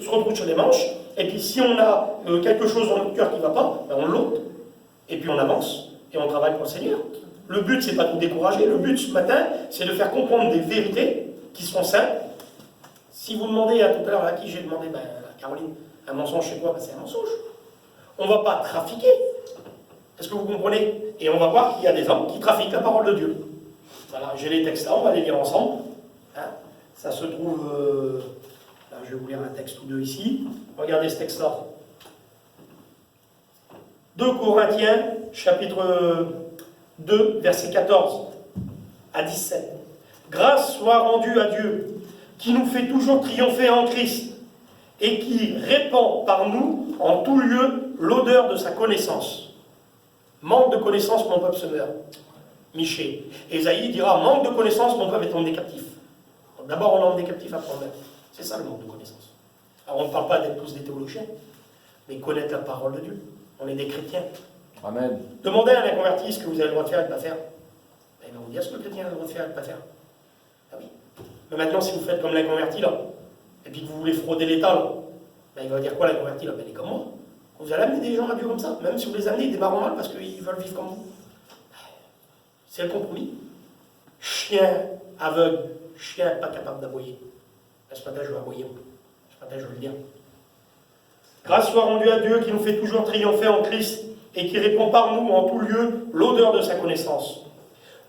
se retrouve sur les manches, et puis si on a quelque chose dans notre cœur qui ne va pas, ben on l'ôte, et puis on avance, et on travaille pour le Seigneur. Le but, c'est pas de vous décourager, le but ce matin, c'est de faire comprendre des vérités qui sont simples. Si vous demandez tout à l'heure à qui j'ai demandé, ben, à Caroline, un mensonge c'est quoi? Ben, c'est un mensonge. On ne va pas trafiquer. Est-ce que vous comprenez? Et on va voir qu'il y a des hommes qui trafiquent la parole de Dieu. Voilà, j'ai les textes là, on va les lire ensemble. Hein, ça se trouve... là, je vais vous lire un texte ou deux ici. Regardez ce texte-là. 2 Corinthiens, chapitre 2, verset 14 à 17. Grâce soit rendue à Dieu, qui nous fait toujours triompher en Christ, et qui répand par nous, en tout lieu, l'odeur de sa connaissance. Manque de connaissance, mon peuple se meurt. Michée. Ésaïe dira, manque de connaissance, mon peuple est emmené captif. D'abord, on emmené captif, après on meurt. C'est ça le manque de connaissance. Alors, on ne parle pas d'être tous des théologiens, mais connaître la parole de Dieu. On est des chrétiens. Amen. Demandez à un inconverti ce que vous avez le droit de faire et de ne pas faire. Il va vous dire ce que le chrétien a le droit de faire et de ne pas faire. Ah oui. Mais maintenant, si vous faites comme l'inconverti, là, et puis que vous voulez frauder l'État, là, ben, il va dire quoi l'inconverti, là? Ben, il est comme moi. Vous allez amener des gens à Dieu comme ça, même si vous les amenez, ils démarrent mal parce qu'ils veulent vivre comme vous. C'est le compromis. Chien aveugle, chien pas capable d'aboyer. Ce matin, je vais aboyer. Ce matin, je vais le dire. Grâce soit rendue à Dieu qui nous fait toujours triompher en Christ et qui répand par nous en tout lieu l'odeur de sa connaissance.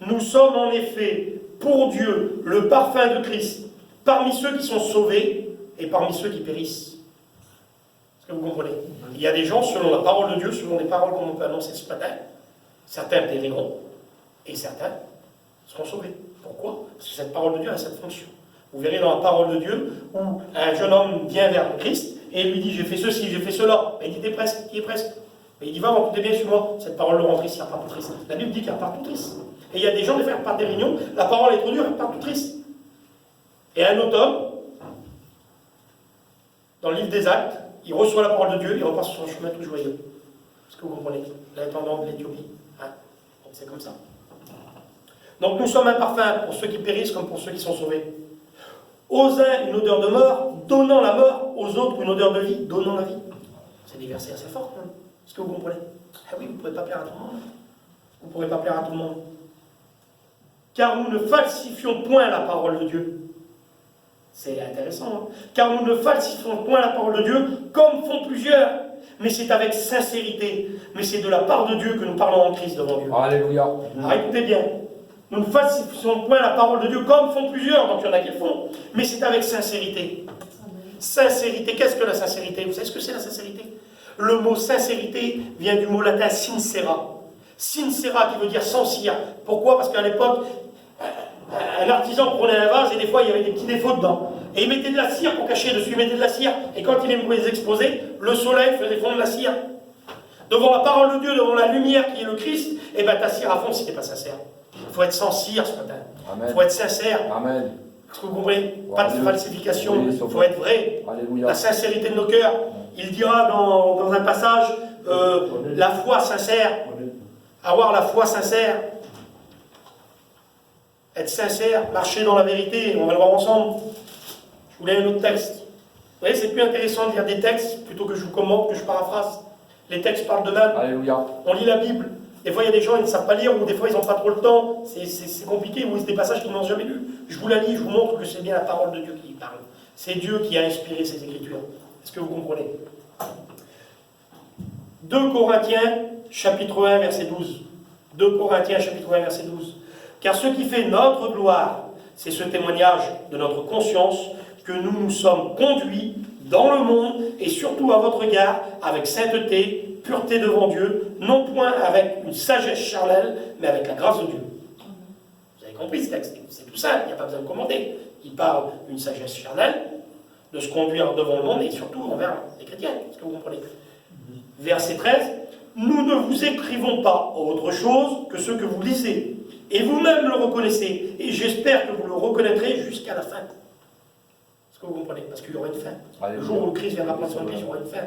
Nous sommes en effet pour Dieu le parfum de Christ parmi ceux qui sont sauvés et parmi ceux qui périssent. Est-ce que vous comprenez? Il y a des gens, selon la parole de Dieu, selon les paroles qu'on peut annoncer ce matin, certains périront et certains seront sauvés. Pourquoi? Parce que cette parole de Dieu a cette fonction. Vous verrez dans la parole de Dieu où un jeune homme vient vers Christ et lui dit j'ai fait ceci, j'ai fait cela. Et il dit t'es presque, il est presque. Et il dit va, on bien sur moi. Cette parole le rend triste, il repart tout triste. La Bible dit qu'il repart tout triste. Et il y a des gens des fois qui repartent des réunions, la parole est trop dure, ils repartent tout triste. Et un autre homme, dans le livre des Actes, il reçoit la parole de Dieu, il repart sur son chemin tout joyeux. Est-ce que vous comprenez? L'intendant de l'Éthiopie. Hein? C'est comme ça. Donc nous sommes un parfum pour ceux qui périssent comme pour ceux qui sont sauvés. Aux uns une odeur de mort, donnant la mort, aux autres une odeur de vie, donnant la vie. C'est des versets assez forts. Hein? Est-ce que vous comprenez? Ah oui, vous ne pouvez pas plaire à tout le monde. Vous ne pourrez pas plaire à tout le monde. Car nous ne falsifions point la parole de Dieu. C'est intéressant. Hein? Car nous ne falsifions point la parole de Dieu comme font plusieurs. Mais c'est avec sincérité. Mais c'est de la part de Dieu que nous parlons en Christ devant Dieu. Alléluia. Alors écoutez bien. Nous ne falsifions point la parole de Dieu comme font plusieurs, donc il y en a qui le font, mais c'est avec sincérité. Sincérité, qu'est-ce que la sincérité? Vous savez ce que c'est la sincérité? Le mot sincérité vient du mot latin sincera. Sincera qui veut dire sans cire. Pourquoi? Parce qu'à l'époque, un artisan prenait un vase et des fois il y avait des petits défauts dedans. Et il mettait de la cire pour cacher dessus, il mettait de la cire. Et quand il les exposait, le soleil faisait fondre la cire. Devant la parole de Dieu, devant la lumière qui est le Christ, et bien ta cire à fond si tu n'es pas sincère. Il faut être sans cire ce matin. Il faut être sincère. Amen. Est-ce que vous comprenez? Pas de falsification. Oui, Il faut être vrai. Alléluia. La sincérité de nos cœurs. Il dira dans un passage la foi sincère. Avoir la foi sincère. Être sincère. Marcher dans la vérité. On va le voir ensemble. Je vous lis un autre texte. Vous voyez, c'est plus intéressant de lire des textes plutôt que je vous commente, que je paraphrase. Les textes parlent d'eux-mêmes. Alléluia. On lit la Bible. Des fois, il y a des gens qui ne savent pas lire, ou des fois, ils n'ont pas trop le temps. C'est compliqué, ou c'est des passages qu'ils n'ont jamais lus. Je vous la lis, je vous montre que c'est bien la parole de Dieu qui parle. C'est Dieu qui a inspiré ces Écritures. Est-ce que vous comprenez? 2 Corinthiens, chapitre 1, verset 12. 2 Corinthiens, chapitre 1, verset 12. Car ce qui fait notre gloire, c'est ce témoignage de notre conscience que nous nous sommes conduits dans le monde, et surtout à votre égard, avec sainteté, pureté devant Dieu, non point avec une sagesse charnelle, mais avec la grâce de Dieu. Vous avez compris ce texte? C'est tout simple, il n'y a pas besoin de commenter. Il parle d'une sagesse charnelle, de se conduire devant le monde, et surtout envers les chrétiens. Est-ce que vous comprenez? Verset 13. Nous ne vous écrivons pas autre chose que ce que vous lisez, et vous-même le reconnaissez, et j'espère que vous le reconnaîtrez jusqu'à la fin. Est-ce que vous comprenez? Parce qu'il y aura une fin. Le jour où le Christ viendra prendre son Église, il y aura une fin.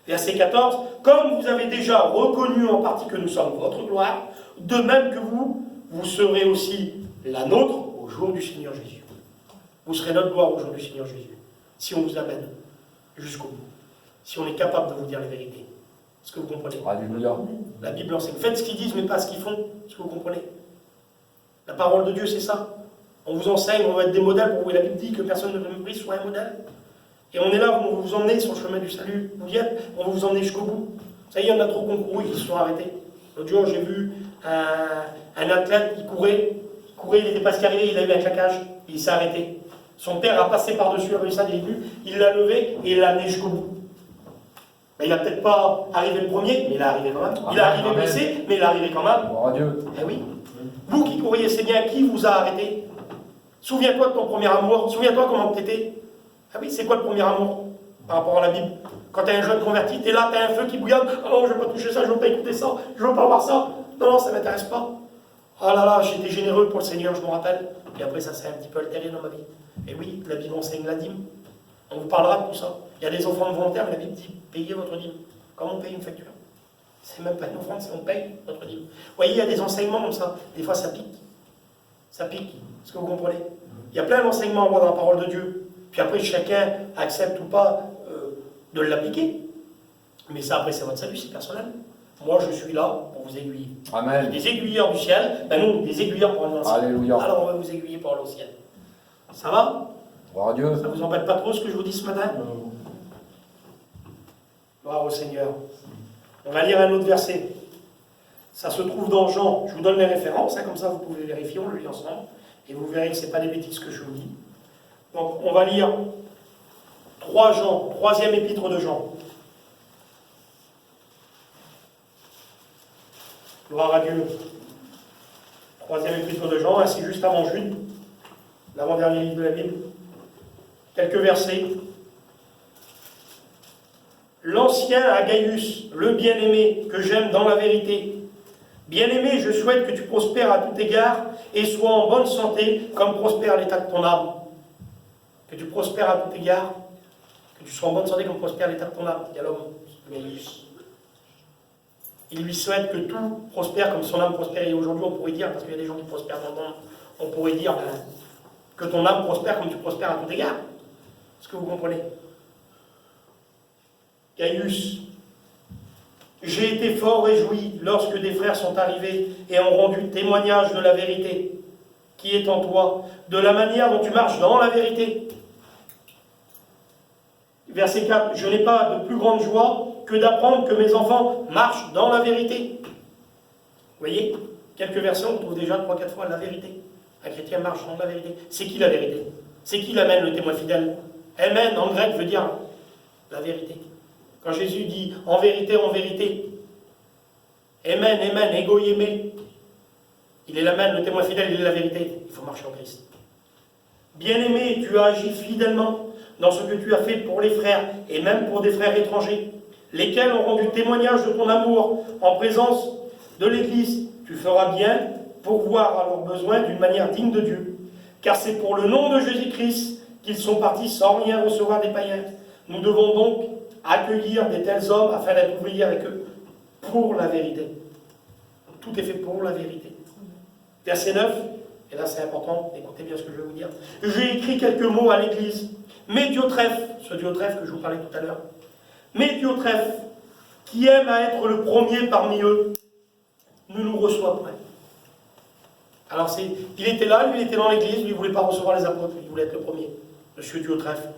Verset 14, comme vous avez déjà reconnu en partie que nous sommes votre gloire, de même que vous serez aussi la nôtre au jour du Seigneur Jésus. Vous serez notre gloire au jour du Seigneur Jésus, si on vous amène. jusqu'au bout. Si on est capable de vous dire la vérité. Est-ce que vous comprenez? Alléluia. La Bible enseigne. Faites ce qu'ils disent, mais pas ce qu'ils font. Est-ce que vous comprenez? La parole de Dieu, c'est ça. On vous enseigne, on va être des modèles pour vous. Et la Bible dit que personne ne veut soit un modèle. Et on est là, on va vous emmener sur le chemin du salut. Vous y êtes, on va vous emmener jusqu'au bout. Ça y est, il y en a trop concouru, ils se sont arrêtés. L'autre jour, j'ai vu un athlète, il courait, il n'était pas ce qui arrivait, il a eu un claquage, il s'est arrêté. Son père a passé par-dessus la balustrade, il l'a levé et il l'a amené jusqu'au bout. Mais il n'a peut-être pas arrivé le premier, mais il est arrivé quand même. Il est arrivé blessé, mais il est arrivé quand même. Gloire à Dieu. Eh oui. Vous qui courriez, c'est bien, qui vous a arrêté? Souviens-toi de ton premier amour, souviens-toi comment tu étais. Ah oui, c'est quoi le premier amour par rapport à la Bible? Quand tu es un jeune converti, tu es là, tu as un feu qui bouillonne. Oh non, je ne veux pas toucher ça, je ne veux pas écouter ça, je ne veux pas voir ça. Non, non, ça ne m'intéresse pas. Oh là là, j'étais généreux pour le Seigneur, je me rappelle. Et après, ça s'est un petit peu altéré dans ma vie. Et oui, la Bible enseigne la dîme. On vous parlera de tout ça. Il y a des offrandes volontaires, mais la Bible dit payez votre dîme. Comme on paye une facture. C'est même pas une offrande, c'est on paye notre dîme. Vous voyez, il y a des enseignements comme ça. Des fois, ça pique. Ça pique. Est-ce que vous comprenez? Il y a plein d'enseignements dans la parole de Dieu. Puis après, chacun accepte ou pas de l'appliquer. Mais ça, après, c'est votre salut, c'est personnel. Moi, je suis là pour vous aiguiller. Amen. Des aiguilleurs du ciel, ben nous, des aiguilleurs pour aller dans le ciel. Alléluia. Alors, on va vous aiguiller pour aller au ciel. Ça va? Gloire à Dieu. Ça vous embête pas trop ce que je vous dis ce matin? Gloire au Seigneur. On va lire un autre verset. Ça se trouve dans Jean. Je vous donne les références, hein, comme ça vous pouvez vérifier, on le lit ensemble. Et vous verrez que ce n'est pas des bêtises que je vous dis. Donc, on va lire 3 Jean, 3e épître de Jean. Gloire à Dieu. 3e épître de Jean, c'est juste avant Jude, l'avant-dernier livre de la Bible. Quelques versets. L'ancien à Gaius, le bien-aimé, que j'aime dans la vérité. Bien-aimé, je souhaite que tu prospères à tout égard et sois en bonne santé, comme prospère l'état de ton âme. Que tu prospères à tout égard, que tu sois en bonne santé, comme prospère l'état de ton âme. Il y a l'homme, Gaius. Il lui souhaite que tout prospère comme son âme prospère. Et aujourd'hui, on pourrait dire, parce qu'il y a des gens qui prospèrent dans le monde, on pourrait dire que ton âme prospère comme tu prospères à tout égard. Est-ce que vous comprenez? Gaius, j'ai été fort réjoui lorsque des frères sont arrivés et ont rendu témoignage de la vérité qui est en toi, de la manière dont tu marches dans la vérité. Verset 4, je n'ai pas de plus grande joie que d'apprendre que mes enfants marchent dans la vérité. Vous voyez, quelques versets, on trouve déjà 3-4 fois la vérité. Un chrétien marche dans la vérité. C'est qui la vérité? C'est qui l'amène, le témoin fidèle? Amen, en grec, veut dire la vérité. Quand Jésus dit en vérité, amen, amen, ego aimé, il est l'amène, le témoin fidèle, il est la vérité. Il faut marcher en Christ. Bien-aimé, tu as agi fidèlement dans ce que tu as fait pour les frères, et même pour des frères étrangers, lesquels ont rendu témoignage de ton amour en présence de l'Église. Tu feras bien pourvoir à leurs besoins d'une manière digne de Dieu, car c'est pour le nom de Jésus-Christ qu'ils sont partis sans rien recevoir des païens. Nous devons donc accueillir de tels hommes afin d'être ouvriers avec eux pour la vérité. Tout est fait pour la vérité. Verset 9, et là c'est important, écoutez bien ce que je vais vous dire. J'ai écrit quelques mots à l'Église. Mais Diotrephe, ce Diotrephe que je vous parlais tout à l'heure, mais Diotrephe, qui aime à être le premier parmi eux, ne nous reçoit point. Alors il était là, lui il était dans l'Église, lui il ne voulait pas recevoir les apôtres, il voulait être le premier. Monsieur Diotrephe,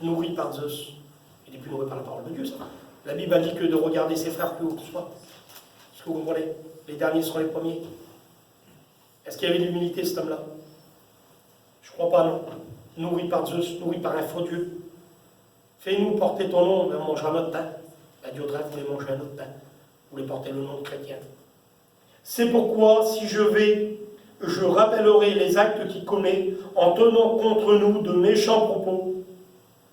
nourri par Zeus. Il n'est plus nourri par la parole de Dieu, ça. La Bible a dit que de regarder ses frères plus haut que soi. Est-ce que vous comprenez? Les derniers seront les premiers. Est-ce qu'il y avait de l'humilité, cet homme-là? Je ne crois pas, non. Nourri par Zeus, nourri par un faux Dieu. Fais-nous porter ton nom, on mangera notre pain. La Diotrephe voulait manger un autre pain. Voulait porter le nom de chrétien. C'est pourquoi, si je vais, je rappellerai les actes qu'il commet en tenant contre nous de méchants propos.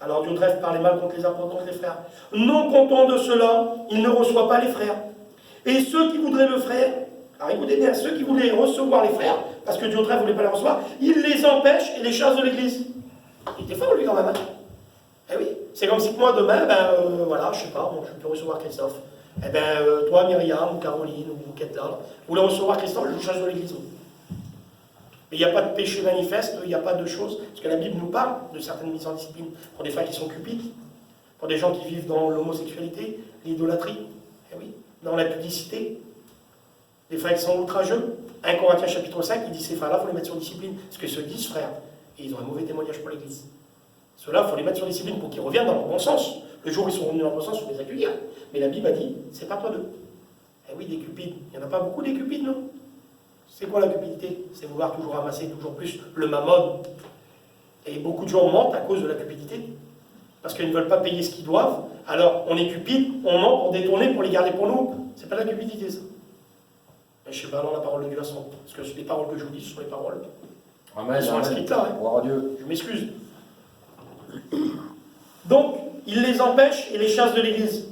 Alors Diotrephe parlait mal contre les apôtres, contre les frères. Non content de cela, il ne reçoit pas les frères. Et ceux qui voudraient le faire, alors écoutez bien, ceux qui voulaient recevoir les frères, parce que Diotrephe ne voulait pas les recevoir, il les empêche et les chasse de l'église. Il était fort lui quand même. Hein. Eh oui, c'est comme si moi demain, voilà, je sais pas, bon, je peux recevoir Christophe. Eh bien, toi, Myriam, ou Caroline, ou Ketla, vous voulez recevoir Christophe, je vous chasse de l'église. Mais il n'y a pas de péché manifeste, il n'y a pas de choses, parce que la Bible nous parle de certaines mises en discipline pour des frères qui sont cupides. pour des gens qui vivent dans l'homosexualité, l'idolâtrie, eh oui, dans la publicité, les faits qui sont outrageux. 1 Corinthiens chapitre 5, il dit ces frères-là, il faut les mettre sur discipline, parce que ceux 10 frères, et ils ont un mauvais témoignage pour l'Église. Ceux-là, il faut les mettre sur discipline pour qu'ils reviennent dans leur bon sens. Le jour où ils sont revenus dans leur bon sens, il faut les accueillir. Mais la Bible a dit, c'est pas toi d'eux. Eh oui, des cupides. Il n'y en a pas beaucoup des cupides, non? C'est quoi la cupidité? C'est vouloir toujours amasser toujours plus le mammon. Et beaucoup de gens mentent à cause de la cupidité. Parce qu'ils ne veulent pas payer ce qu'ils doivent. Alors, on est cupide, on ment pour détourner, pour les garder pour nous. C'est pas de la cupidité, ça. Mais je sais pas, alors la parole de Dieu à son. Parce que les paroles que je vous dis, ce sont les paroles. Amen. Elles sont inscrites là. Hein. Gloire à Dieu. Je m'excuse. Donc, il les empêche et les chasse de l'Église.